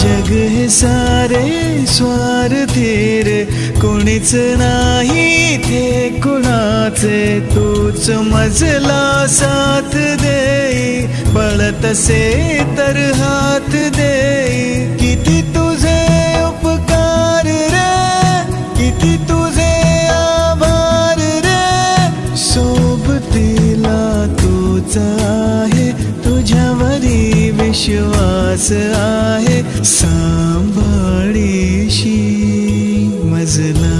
जग हे सारे स्वार्थी रे, कोणीच नाही ते कुणाचे. तूच मजला साथ देई, बळ तसे तर हात देई. किती तुझे उपकार रे, किती तुझे आभार रे. सोबतीला तूच आहे, तुझ्यावरी विश्वास आहे. सांभाळीशी मजला